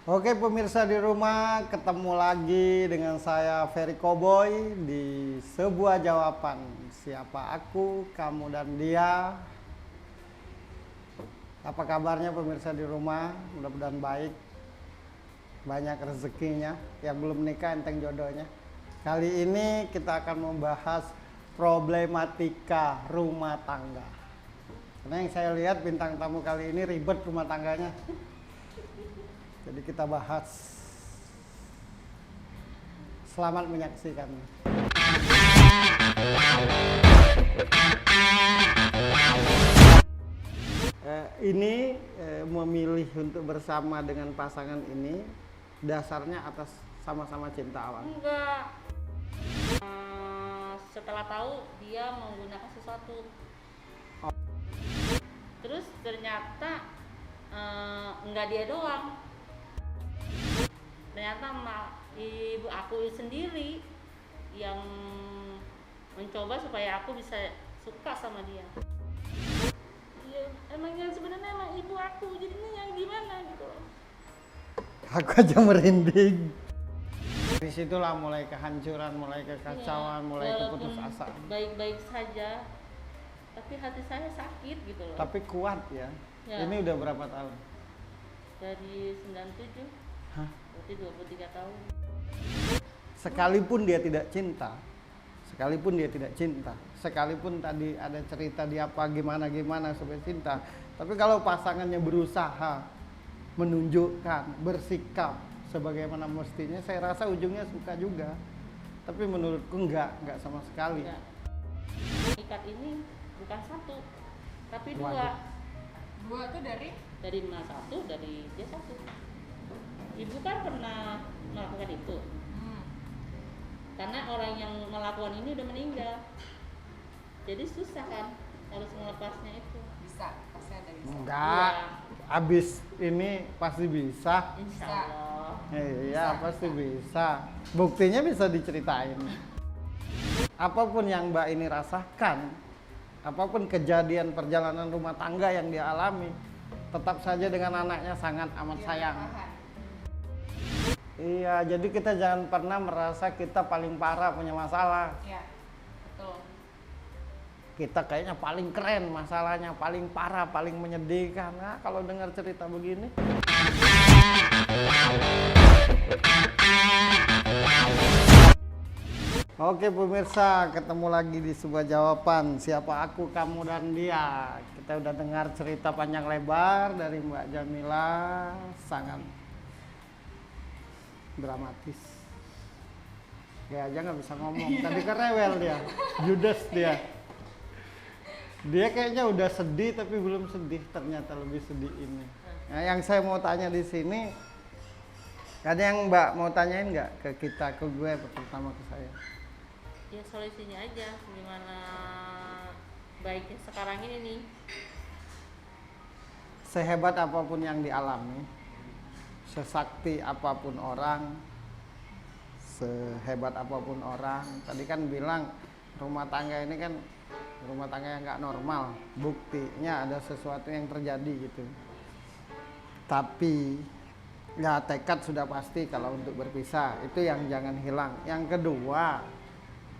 Oke pemirsa di rumah, ketemu lagi dengan saya Ferry Cowboy di sebuah jawaban. Siapa aku, kamu dan dia. Apa kabarnya pemirsa di rumah? Mudah-mudahan baik, banyak rezekinya. Yang belum nikah enteng jodohnya. Kali ini kita akan membahas problematika rumah tangga. Karena yang saya lihat bintang tamu kali ini ribet rumah tangganya. Jadi kita bahas. Selamat menyaksikan. Ini memilih untuk bersama dengan pasangan ini dasarnya atas sama-sama cinta awal. Enggak. Setelah tahu dia menggunakan sesuatu. Terus ternyata enggak dia doang. Ternyata ibu aku sendiri yang mencoba supaya aku bisa suka sama dia. Iya, emangnya sebenarnya emang ibu aku, jadinya yang gimana gitu loh. Aku aja merinding. Dari situlah mulai kehancuran, mulai kekacauan, mulai keputusasaan. Baik-baik saja, tapi hati saya sakit gitu loh. Tapi kuat ya. Ini udah berapa tahun? Dari 97. Hah? Berarti 23 tahun. Sekalipun dia tidak cinta, sekalipun tadi ada cerita dia apa gimana supaya cinta, tapi kalau pasangannya berusaha menunjukkan, bersikap sebagaimana mestinya, saya rasa ujungnya suka juga. Tapi menurutku enggak sama sekali. Enggak. Ikat ini bukan satu, tapi Waduh. dua. Dua tuh dari Dari satu, dari dia satu. Ibu kan pernah melakukan itu. Karena orang yang melakukan ini udah meninggal. Jadi susah kan harus melepasnya itu. bisa, pasti ada bisa. Enggak. Abis ini pasti bisa. Insya Allah. Iya, pasti bisa. Buktinya bisa diceritain. Apapun yang Mbak ini rasakan, apapun kejadian perjalanan rumah tangga yang dia alami, tetap saja dengan anaknya sangat amat sayang. Iya, jadi kita jangan pernah merasa kita paling parah punya masalah. Iya, betul. Kita kayaknya paling keren masalahnya, paling parah, paling menyedihkan. Nah, kalau dengar cerita begini. Oke pemirsa, ketemu lagi di sebuah jawaban. Siapa aku, kamu dan dia. Kita udah dengar cerita panjang lebar dari Mbak Jamila, sangat dramatis. Dia aja nggak bisa ngomong. Tadi kan rewel dia, judes dia. Dia kayaknya udah sedih tapi belum sedih. Ternyata lebih sedih ini. Nah, yang saya mau tanya di sini, ada yang Mbak mau tanyain nggak ke kita, ke gue, terutama ke saya? Ya solusinya aja, gimana baiknya sekarang ini nih. Sehebat apapun yang dialami, sesakti apapun orang, sehebat apapun orang, tadi kan bilang rumah tangga ini kan rumah tangga yang nggak normal, buktinya ada sesuatu yang terjadi gitu. Tapi ya tekad sudah pasti kalau untuk berpisah, itu yang jangan hilang. Yang kedua,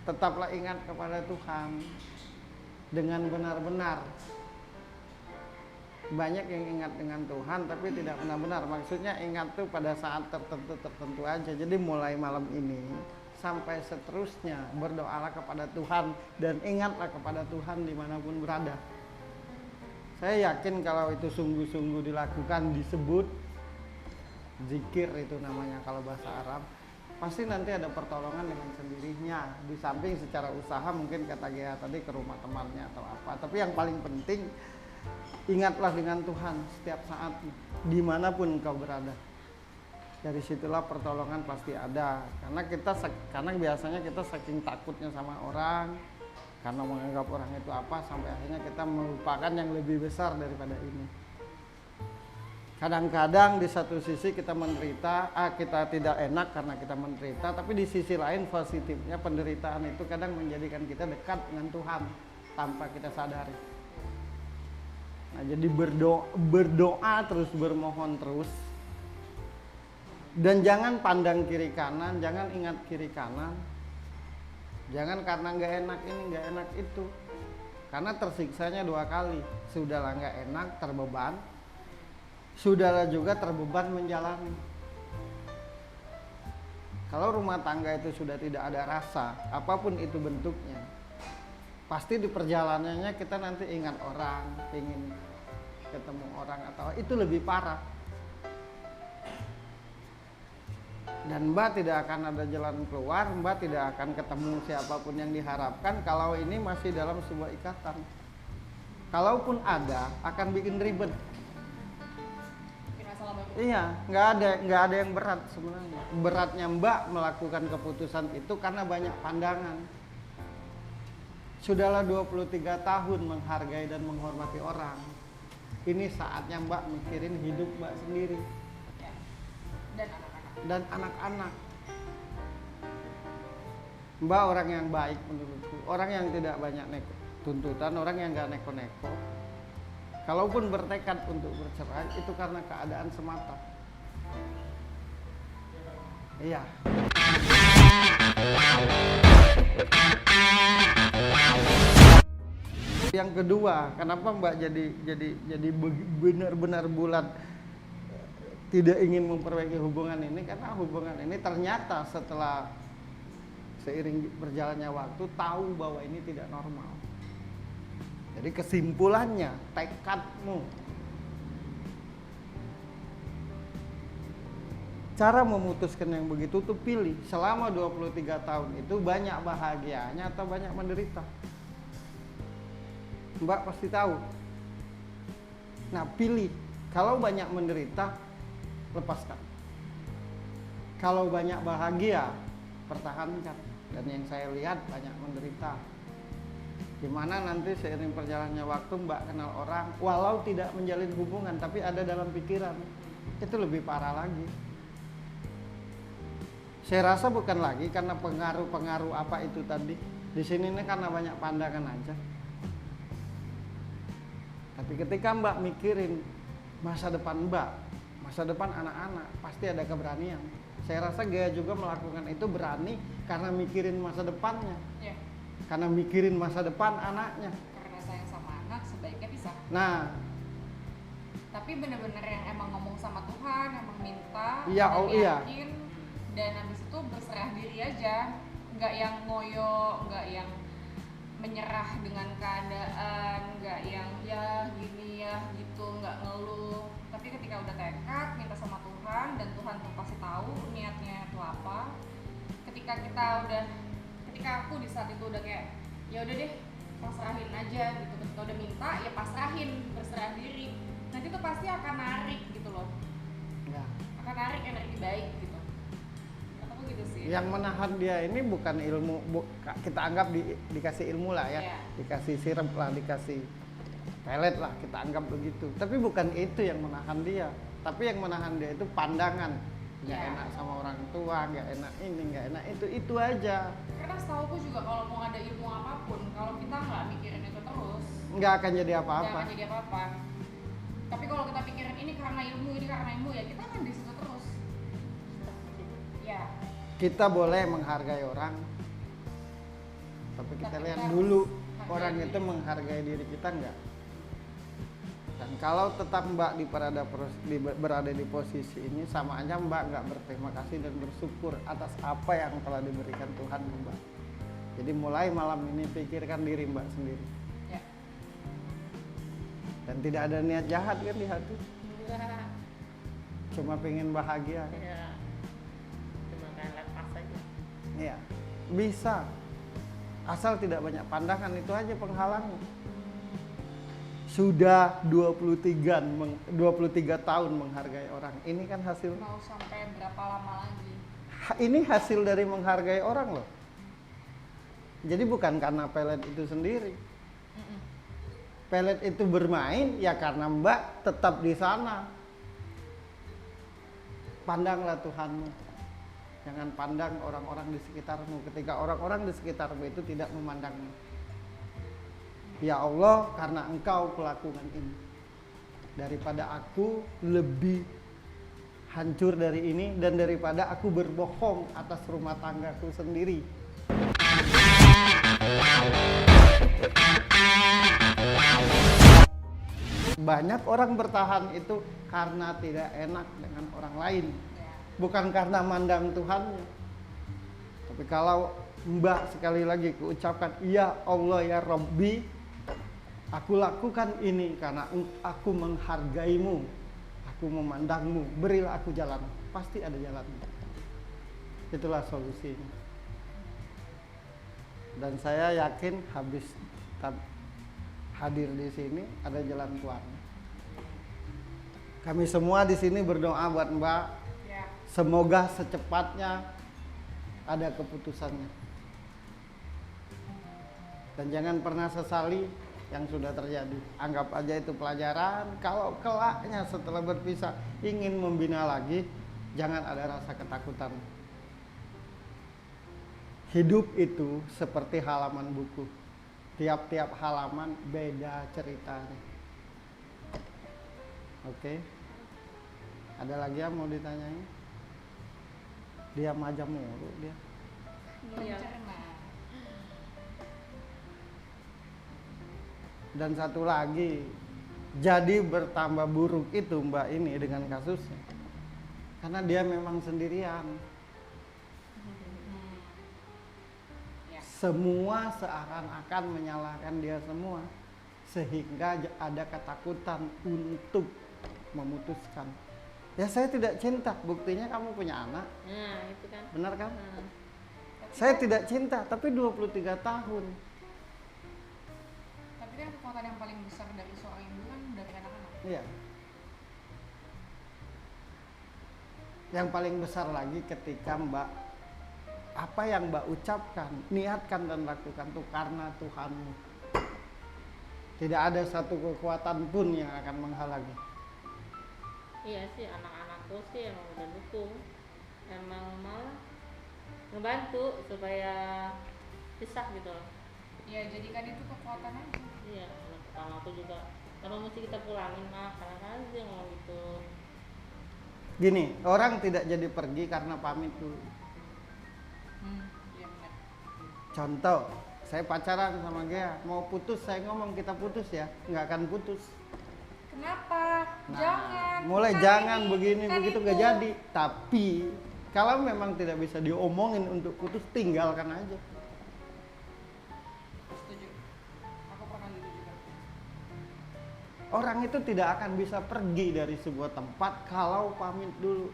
tetaplah ingat kepada Tuhan dengan benar-benar. Banyak yang ingat dengan Tuhan tapi tidak benar-benar. Maksudnya ingat tuh pada saat tertentu aja. Jadi mulai malam ini sampai seterusnya berdoalah kepada Tuhan dan ingatlah kepada Tuhan dimanapun berada. Saya yakin kalau itu sungguh-sungguh dilakukan, disebut zikir itu namanya kalau bahasa Arab, pasti nanti ada pertolongan dengan sendirinya. Di samping secara usaha mungkin kata Gea tadi ke rumah temannya atau apa. Tapi yang paling penting, ingatlah dengan Tuhan setiap saat dimanapun engkau berada. Dari situlah pertolongan pasti ada. Karena biasanya kita saking takutnya sama orang, karena menganggap orang itu apa, sampai akhirnya kita melupakan yang lebih besar daripada ini. Kadang-kadang di satu sisi kita menderita, kita tidak enak karena kita menderita, tapi di sisi lain positifnya penderitaan itu kadang menjadikan kita dekat dengan Tuhan tanpa kita sadari. Nah, jadi berdoa terus, bermohon terus, dan jangan pandang kiri kanan, jangan ingat kiri kanan, jangan karena nggak enak ini nggak enak itu, karena tersiksanya 2 kali. Sudahlah nggak enak, terbeban, sudahlah juga terbeban menjalani. Kalau rumah tangga itu sudah tidak ada rasa, apapun itu bentuknya, pasti di perjalanannya kita nanti ingat orang, ingin ketemu orang, atau itu lebih parah. Dan Mbak tidak akan ada jalan keluar, Mbak tidak akan ketemu siapapun yang diharapkan kalau ini masih dalam sebuah ikatan. Kalaupun ada, akan bikin ribet. Iya, nggak ada yang berat sebenarnya. Beratnya Mbak melakukan keputusan itu karena banyak pandangan. Sudahlah 23 tahun menghargai dan menghormati orang. Ini saatnya Mbak mikirin hidup Mbak sendiri. Ya. Dan anak-anak. Mbak orang yang baik menurutku, orang yang tidak banyak tuntutan, orang yang nggak neko-neko. Kalaupun bertekad untuk bercerai itu karena keadaan semata. Iya. Yang kedua, kenapa Mbak jadi benar-benar bulat tidak ingin memperbaiki hubungan ini? Karena hubungan ini ternyata setelah seiring berjalannya waktu tahu bahwa ini tidak normal. Jadi kesimpulannya, tekadmu. Cara memutuskan yang begitu tuh pilih. Selama 23 tahun itu banyak bahagianya atau banyak menderita. Mbak pasti tahu. Nah, pilih. Kalau banyak menderita, lepaskan. Kalau banyak bahagia, pertahankan. Dan yang saya lihat banyak menderita. Gimana nanti seiring perjalannya waktu Mbak kenal orang, walau tidak menjalin hubungan tapi ada dalam pikiran, itu lebih parah lagi. Saya rasa bukan lagi karena pengaruh-pengaruh apa itu tadi. Di sini ini karena banyak pandangan aja. Tapi ketika Mbak mikirin masa depan Mbak, masa depan anak-anak, pasti ada keberanian. Saya rasa Gaya juga melakukan itu berani karena mikirin masa depannya. Ya. Karena mikirin masa depan anaknya. Karena sayang sama anak, sebaiknya pisah. Nah, tapi bener-bener yang emang ngomong sama Tuhan, emang minta, iya, dan oh iya. yakin, dan habis itu berserah diri aja, nggak yang ngoyo, nggak yang menyerah dengan keadaan, nggak yang ya gini ya gitu, nggak ngeluh. Tapi ketika udah tekad, minta sama Tuhan, dan Tuhan tuh pasti tahu niatnya itu apa. Ketika aku di saat itu udah kayak ya udah deh pasrahin aja gitu, ketika udah minta ya pasrahin, berserah diri, nanti tuh pasti akan narik gitu loh, ya. akan narik energi baik gitu. Kataku gitu sih. Yang menahan dia ini bukan ilmu, kita anggap dikasih ilmu lah ya, Iya. dikasih sirup lah, dikasih pelet lah, kita anggap begitu. Tapi bukan itu yang menahan dia, tapi yang menahan dia itu pandangan. Nggak Iya. enak sama orang tua, nggak enak ini, nggak enak itu aja. Karena setauku juga kalau mau ada ilmu apapun, kalau kita nggak mikirin itu terus, Nggak akan jadi nggak apa-apa. akan jadi apa-apa. Tapi kalau kita pikirin ini karena ilmu ya kita akan di situ terus. Ya. Kita boleh menghargai orang, tapi kita Tapi lihat kita dulu harus orang hargai itu menghargai diri kita enggak. Dan kalau tetap Mbak berada di posisi ini, sama aja Mbak nggak berterima kasih dan bersyukur atas apa yang telah diberikan Tuhan ke Mbak. Jadi mulai malam ini pikirkan diri Mbak sendiri. Ya. Dan tidak ada niat jahat kan di hati, Enggak. cuma pengen bahagia. Ya. Cuma kayak lepas aja. Iya, bisa. Asal tidak banyak pandangan, itu aja penghalangnya. Sudah 23 tahun menghargai orang. Ini kan hasil, Mau sampai berapa lama lagi? ini hasil dari menghargai orang loh. Jadi bukan karena pelet itu sendiri. Pelet itu bermain ya karena Mbak tetap di sana. pandanglah Tuhanmu. Jangan pandang orang-orang di sekitarmu ketika orang-orang di sekitarmu itu tidak memandangmu. Ya Allah, karena Engkau kulakukan ini. Daripada aku lebih hancur dari ini dan daripada aku berbohong atas rumah tanggaku sendiri. Banyak orang bertahan itu karena tidak enak dengan orang lain, bukan karena mandang Tuhannya. Tapi kalau Mbak sekali lagi kuucapkan, ya Allah ya Rabbi, aku lakukan ini karena aku menghargaimu, aku memandangmu, berilah aku jalan. Pasti ada jalan. Itulah solusinya. Dan saya yakin habis hadir di sini ada jalan keluar. Kami semua di sini berdoa buat Mbak. Ya. Semoga secepatnya ada keputusannya. Dan jangan pernah sesali yang sudah terjadi. Anggap aja itu pelajaran. Kalau kelaknya setelah berpisah ingin membina lagi, jangan ada rasa ketakutan. Hidup itu seperti halaman buku. Tiap-tiap halaman beda ceritanya. Oke. Ada lagi yang mau ditanyain? Diam aja mulu dia. Iya. Dan satu lagi, jadi bertambah buruk itu Mbak ini dengan kasusnya. Karena dia memang sendirian. Ya. Semua seakan-akan menyalahkan dia semua. Sehingga ada ketakutan untuk memutuskan. Ya saya tidak cinta, buktinya kamu punya anak. Nah, itu kan. Benar kan? Nah, Saya tidak cinta, tapi 23 tahun. Tapi kan kekuatan yang paling besar dari seorang ibu kan dari anak-anak. Iya. Yang paling besar lagi ketika Mbak, apa yang Mbak ucapkan, niatkan dan lakukan itu karena Tuhanmu. Tidak ada satu kekuatan pun yang akan menghalangi. iya sih, anak-anakku sih emang udah dukung. Emang malah ngebantu supaya pisah gitu loh. Ya jadikan itu kekuatan aja. Iya, anak pertama aku juga. Kalau mesti kita pulangin mah, kadang-kadang dia ngomong gitu. Gini, orang tidak jadi pergi karena pamit dulu. Iya benar. Contoh, saya pacaran sama Gea, mau putus saya ngomong kita putus ya, nggak akan putus. Kenapa? Nah, Jangan. mulai Kan jangan ini, begini kan begitu itu. nggak jadi. Tapi kalau memang tidak bisa diomongin untuk putus, tinggalkan aja. Setuju. Aku pernah gitu juga. Orang itu tidak akan bisa pergi dari sebuah tempat kalau pamit dulu.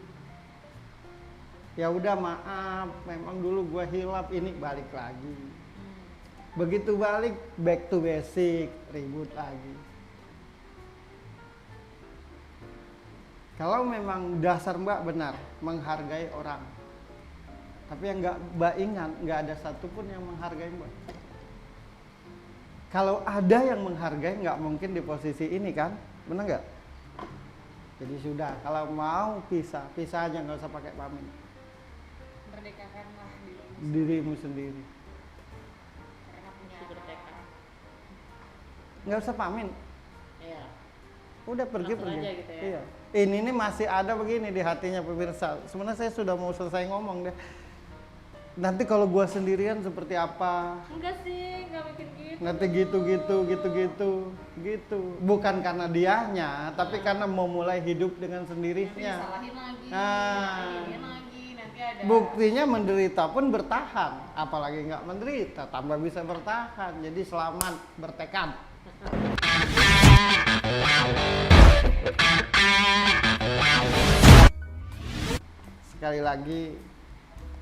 Ya udah maaf, memang dulu gua hilap, ini balik lagi. Begitu balik, back to basic, ribut lagi. Kalau memang dasar Mbak benar, menghargai orang. Tapi yang Mbak ingat, nggak ada satupun yang menghargai Mbak. Kalau ada yang menghargai, nggak mungkin di posisi ini kan, benar nggak? Jadi sudah, kalau mau pisah, pisah aja, nggak usah pakai pamit. Merdekakanlah Dirimu sendiri, karena punya Mesti bertekad. nggak usah pamit. Iya. Udah pergi Langsung pergi. aja gitu ya. Iya. Ini nih masih ada begini di hatinya pemirsa. Sebenarnya saya sudah mau selesai ngomong deh. Nanti kalau gua sendirian seperti apa? Enggak sih, enggak mikir gitu. Nanti gitu. Bukan karena dianya, tapi karena mau mulai hidup dengan nanti sendirinya. disalahin lagi, Nah. disalahin lagi, nanti ada Buktinya menderita pun bertahan, apalagi nggak menderita, tambah bisa bertahan. Jadi selamat bertekad. Sekali lagi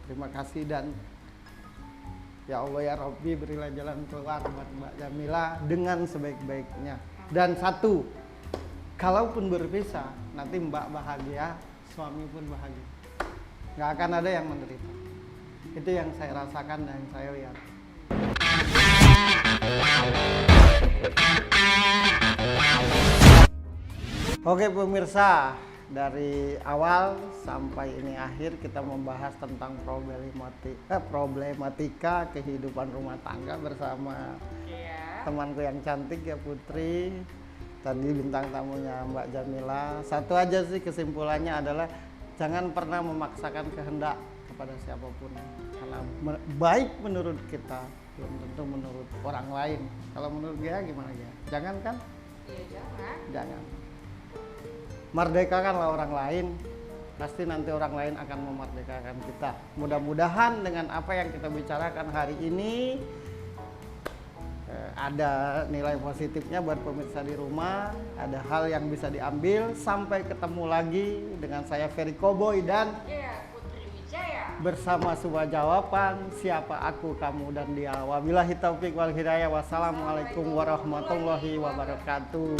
terima kasih dan ya Allah ya Rabbi, berilah jalan keluar buat Mbak Jamila dengan sebaik-baiknya. Dan satu, kalaupun berpisah nanti Mbak bahagia, suami pun bahagia, nggak akan ada yang menderita. Itu yang saya rasakan dan saya lihat. Oke pemirsa, dari awal sampai ini akhir kita membahas tentang problematika kehidupan rumah tangga bersama temanku yang cantik ya Putri. Tadi bintang tamunya Mbak Jamila. Satu aja sih kesimpulannya adalah jangan pernah memaksakan kehendak kepada siapapun, karena baik menurut kita belum tentu menurut orang lain. Kalau menurut dia gimana ya? Jangan kan? Iya, Jangan. Merdekakanlah orang lain, pasti nanti orang lain akan memerdekakan kita. Mudah-mudahan dengan apa yang kita bicarakan hari ini ada nilai positifnya buat pemirsa di rumah, ada hal yang bisa diambil. Sampai ketemu lagi dengan saya Ferry Koboy dan Putri Wijaya bersama sebuah jawaban siapa aku, kamu, dan dia. Wabillahi taufiq wal hidayah. Wassalamualaikum warahmatullahi wabarakatuh.